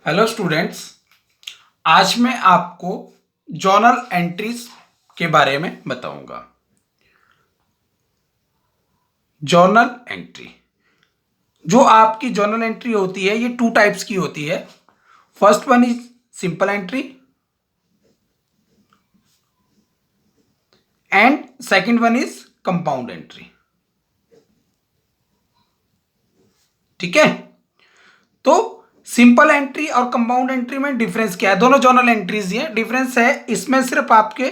Hello students, आज मैं आपको जर्नल एंट्रीज के बारे में बताऊंगा। जर्नल एंट्री, जो आपकी जर्नल एंट्री होती है ये टू टाइप्स की होती है। First one is simple entry and second one is compound entry. ठीक है, तो सिंपल एंट्री और कंपाउंड एंट्री में डिफरेंस क्या है? दोनों जर्नल एंट्रीज ही है। डिफरेंस है इसमें सिर्फ आपके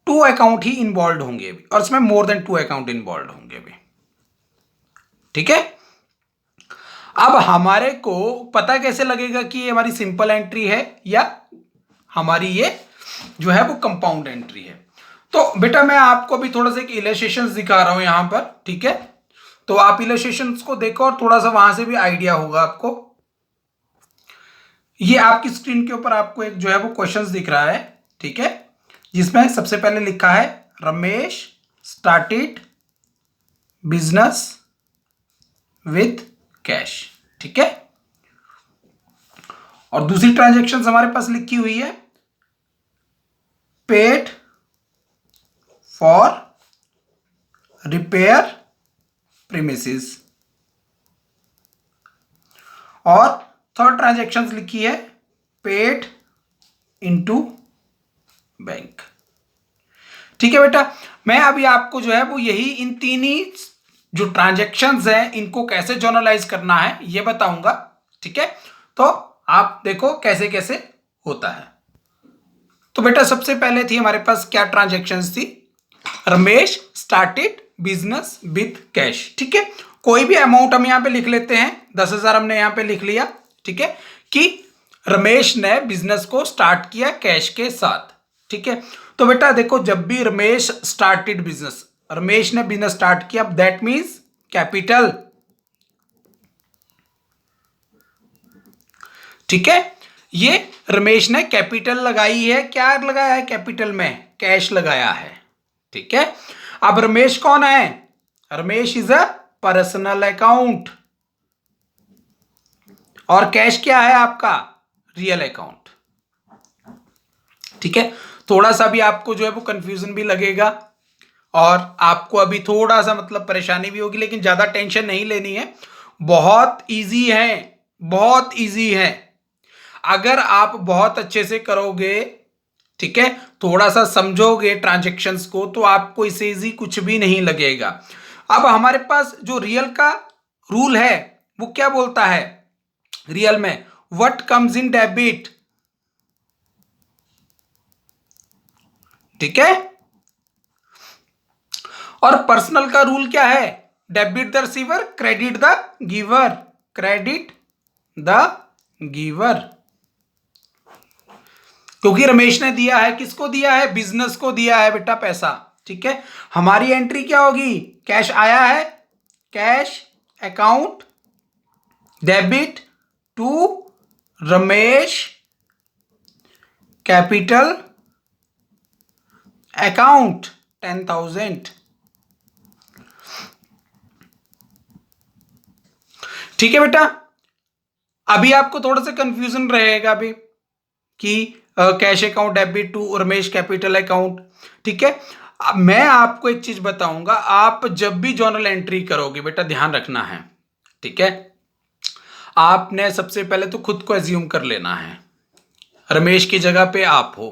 2 अकाउंट ही इन्वॉल्व होंगे अभी, और इसमें मोर देन 2 अकाउंट इन्वॉल्व होंगे अभी। ठीक है, अब हमारे को पता कैसे लगेगा कि ये हमारी सिंपल एंट्री है या हमारी ये जो है वो कंपाउंड एंट्री है? तो बेटा मैं आपको भी थोड़ा सा एक इलस्ट्रेशंस दिखा रहा हूं यहां पर। ठीक है, तो आप इलस्ट्रेशंस को देखो और थोड़ा सा वहां से भी आइडिया होगा आपको। ये आपकी स्क्रीन के ऊपर आपको एक जो है वो क्वेश्चंस दिख रहा है। ठीक है, जिसमें सबसे पहले लिखा है Ramesh started business with cash. ठीक है, और दूसरी ट्रांजैक्शन हमारे पास लिखी हुई है पेड फॉर रिपेयर प्रीमिसेस, और थर्ड ट्रांजैक्शन लिखी है पेड इनटू बैंक। ठीक है बेटा, मैं अभी आपको जो है वो यही इन तीन ही जो ट्रांजैक्शंस हैं इनको कैसे जर्नलाइज करना है ये बताऊंगा। ठीक है, तो आप देखो कैसे कैसे होता है। तो बेटा सबसे पहले थी हमारे पास क्या ट्रांजैक्शंस थी? Ramesh started business with cash. ठीक है, कोई भी अमाउंट हम यहां पे लिख लेते हैं। 10,000 हमने यहां पे लिख लिया। ठीक है, कि रमेश ने बिजनेस को स्टार्ट किया कैश के साथ। ठीक है, तो बेटा देखो जब भी रमेश स्टार्टेड बिजनेस, रमेश ने बिजनेस स्टार्ट किया, दैट मींस कैपिटल। ठीक है, ये रमेश ने कैपिटल लगाई है। क्या लगाया है? कैपिटल में कैश लगाया है। ठीक है, अब रमेश कौन है? Ramesh is a personal account, और कैश क्या है आपका? Real account. ठीक है, थोड़ा सा भी आपको जो है वो कंफ्यूजन भी लगेगा और आपको अभी थोड़ा सा मतलब परेशानी भी होगी, लेकिन ज्यादा टेंशन नहीं लेनी है। बहुत इजी है, बहुत इजी है। अगर आप बहुत अच्छे से करोगे, ठीक है, थोड़ा सा समझोगे ट्रांजैक्शंस को, तो आपको इससे इजी कुछ भी नहीं लगेगा। अब हमारे पास जो रियल का रूल है वो क्या बोलता है? रियल में व्हाट कम्स इन डेबिट। ठीक है, और पर्सनल का रूल क्या है? Debit the receiver, credit the giver. Credit the giver, क्योंकि रमेश ने दिया है, किसको दिया है? बिजनेस को दिया है बेटा पैसा। ठीक है, हमारी एंट्री क्या होगी? कैश आया है, cash account debit to Ramesh capital account 10,000। ठीक है बेटा, अभी आपको थोड़ा सा कंफ्यूजन रहेगा अभी कि cash account debit to Ramesh capital account. ठीक है, अब मैं आपको एक चीज बताऊंगा। आप जब भी जर्नल एंट्री करोगे बेटा ध्यान रखना है। ठीक है, आपने सबसे पहले तो खुद को एज्यूम कर लेना है, रमेश की जगह पे आप हो।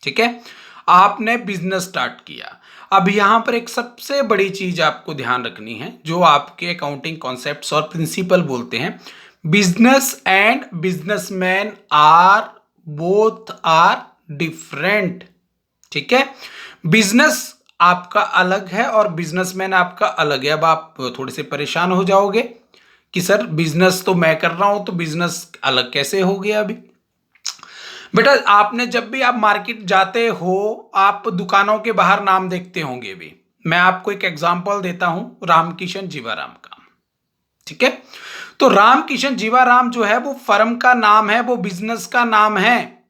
ठीक है, आपने बिजनेस स्टार्ट किया। अब यहां पर एक सबसे बड़ी चीज आपको ध्यान रखनी है, जो आपके अकाउंटिंग कॉन्सेप्ट्स और प्रिंसिपल बोलते हैं, business and businessman are both are different. ठीक है, बिजनेस आपका अलग है और बिजनेसमैन आपका अलग है। अब आप थोड़े से परेशान हो जाओगे कि सर बिजनेस तो मैं कर रहा हूं तो बिजनेस अलग कैसे हो गया? अभी बेटा आपने जब भी आप मार्केट जाते हो, आप दुकानों के बाहर नाम देखते होंगे भी। मैं आपको एक एग्जांपल देता हूं, रामकिशन जीवाराम का। ठीक है, तो रामकिशन जीवाराम जो है वो फर्म का नाम है, वो बिजनेस का नाम है।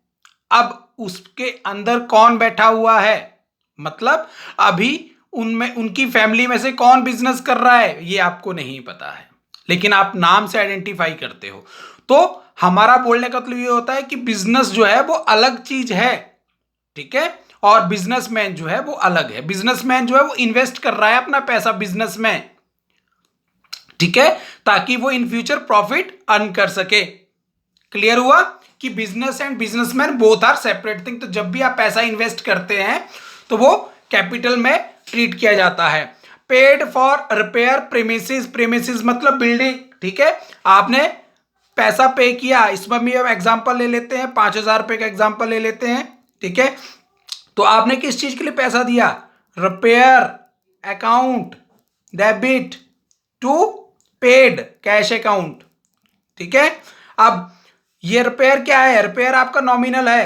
अब उसके अंदर कौन बैठा हुआ है, मतलब अभी उनमें उनकी फैमिली में से कौन बिजनेस कर रहा है ये आपको नहीं पता है, लेकिन आप नाम से आइडेंटिफाई करते हो। तो हमारा बोलने का मतलब ये होता है कि बिजनेस जो है वो अलग चीज है, ठीक है, और बिजनेसमैन जो है वो अलग है। बिजनेसमैन जो है वो इन्वेस्ट कर रहा है अपना पैसा बिजनेस में, ठीक है, ताकि वो इन फ्यूचर प्रॉफिट अर्न कर सके। क्लियर हुआ कि business and businessman both are separate thing. तो जब भी आप पैसा इन्वेस्ट करते हैं तो वो कैपिटल में ट्रीट किया जाता है। Paid for repair premises, premises मतलब बिल्डिंग, ठीक है, आपने पैसा पे किया। इसमें भी हम एग्जांपल ले लेते हैं, 5,000 रुपए का एग्जांपल ले लेते हैं, ठीक है। तो आपने किस चीज के लिए पैसा दिया? Repair account debit to paid cash account, ठीक है। अब ये रिपेयर क्या है? रिपेयर आपका नॉमिनल है,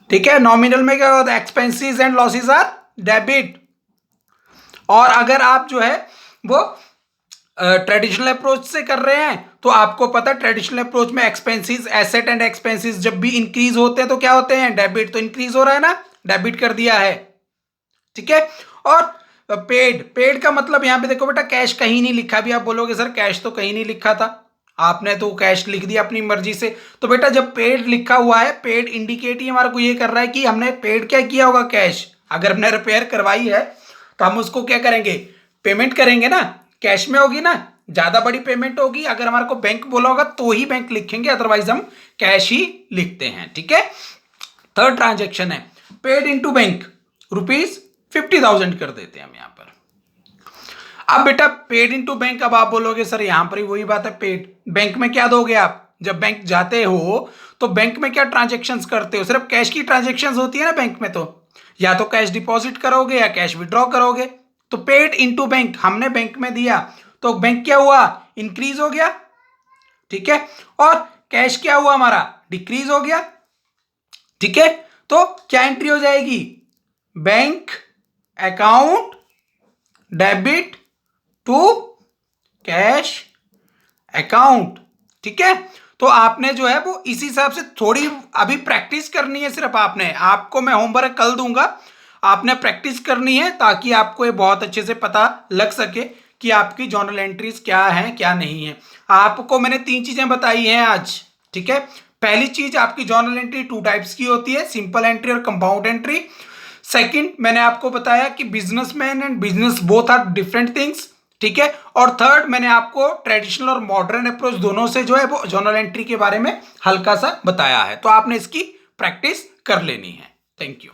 ठीक है। नॉमिनल में क्या होता है? Expenses and losses are debit. और अगर आप जो है वो ट्रेडिशनल अप्रोच से कर रहे हैं तो आपको पता है ट्रेडिशनल अप्रोच में एक्सपेंसेस, एसेट एंड एक्सपेंसेस जब भी इंक्रीज होते हैं तो क्या होते हैं? डेबिट। तो इंक्रीज हो रहा है ना, डेबिट कर दिया है, ठीक है। और पेड, पेड का मतलब यहां पे देखो बेटा कैश कहीं नहीं लिखा। भी आप बोलोगे सर कैश तो कहीं नहीं लिखा था, आपने तो कैश लिख दिया अपनी मर्जी से। तो बेटा जब पेड लिखा हुआ है, पेड इंडिकेट ही हमारे को ये कर रहा है कि हमने पेड क्या किया होगा? कैश। अगर हमने रिपेयर करवाई है तो हम उसको क्या करेंगे? पेमेंट करेंगे ना, कैश में होगी ना, ज्यादा बड़ी पेमेंट होगी। अगर हमारे को बैंक बोला होगा तो ही बैंक लिखेंगे, अदरवाइज हम कैश ही लिखते हैं, ठीक है। थर्ड ट्रांजेक्शन है पेड इनटू बैंक, ₹50,000 कर देते हैं हम यहां पर। अब बेटा पेड इनटू बैंक, अब आप बोलोगे सर यहां पर ही वही बात है, पेड बैंक में क्या दोगे आप? जब बैंक जाते हो तो बैंक में क्या ट्रांजेक्शन्स करते हो? सिर्फ कैश की ट्रांजेक्शन्स होती है ना बैंक में, तो या तो कैश डिपॉजिट करोगे या कैश विड्रॉ करोगे। तो पेड इनटू बैंक हमने बैंक में दिया तो बैंक क्या हुआ? इंक्रीज हो गया, ठीक है। और कैश क्या हुआ हमारा? डिक्रीज हो गया, ठीक है। तो क्या एंट्री हो जाएगी? Bank account debit to cash account, ठीक है। तो आपने जो है वो इसी हिसाब से थोड़ी अभी प्रैक्टिस करनी है। सिर्फ आपने, आपको मैं होमवर्क कल दूंगा, आपने प्रैक्टिस करनी है ताकि आपको ये बहुत अच्छे से पता लग सके कि आपकी जर्नल एंट्रीज क्या है क्या नहीं है। आपको मैंने 3 चीजें बताई हैं आज, ठीक है। पहली चीज आपकी जर्नल एंट्री 2 टाइप्स की होती है, सिंपल एंट्री और कंपाउंड एंट्री। सेकंड मैंने आपको बताया कि businessman and business both are different things, ठीक है। और थर्ड मैंने आपको ट्रेडिशनल और मॉडर्न अप्रोच दोनों से जो है वो जर्नल एंट्री के बारे में हल्का सा बताया है। तो आपने इसकी प्रैक्टिस कर लेनी है। Thank you.